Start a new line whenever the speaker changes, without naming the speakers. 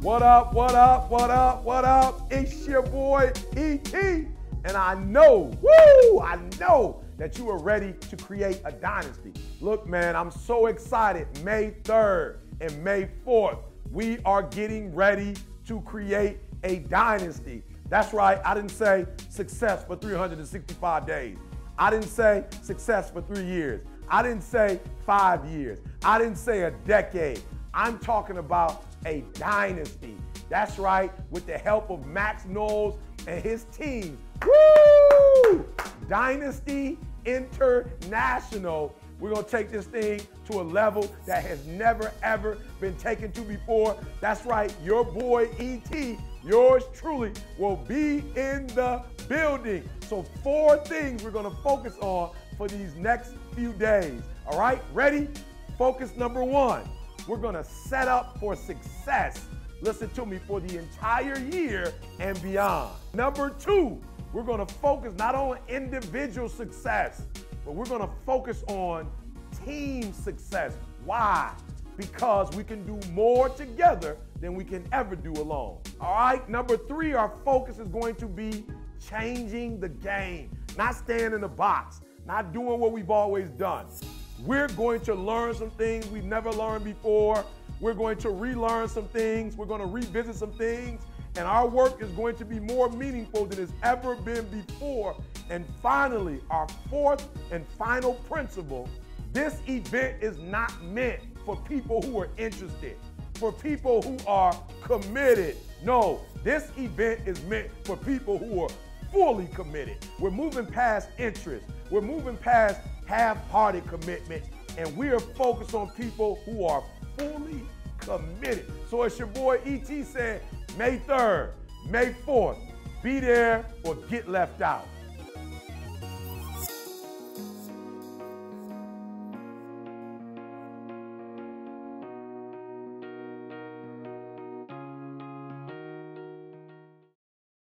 What up, what up, what up, what up? It's your boy, E.T. And I know that you are ready to create a dynasty. Look, man, I'm so excited. May 3rd and May 4th, we are getting ready to create a dynasty. That's right, I didn't say success for 365 days. I didn't say success for 3 years. I didn't say 5 years. I didn't say a decade. I'm talking about a dynasty. That's right, with the help of Max Knowles and his team. Woo! Dynasty International. We're gonna take this thing to a level that has never ever been taken to before. That's right, your boy E.T., yours truly, will be in the building. So 4 things we're gonna focus on for these next few days. All right, ready? Focus number 1. We're gonna set up for success. Listen to me, for the entire year and beyond. Number 2, we're gonna focus not on individual success, but we're gonna focus on team success. Why? Because we can do more together than we can ever do alone. All right, number 3, our focus is going to be changing the game, not staying in the box, not doing what we've always done. We're going to learn some things we've never learned before. We're going to relearn some things. We're going to revisit some things. And our work is going to be more meaningful than it's ever been before. And finally, our 4th and final principle, this event is not meant for people who are interested, for people who are committed. No, this event is meant for people who are fully committed. We're moving past interest. We're moving past half-hearted commitment, and we are focused on people who are fully committed. So it's your boy E.T. saying, May 3rd, May 4th, be there or get left out.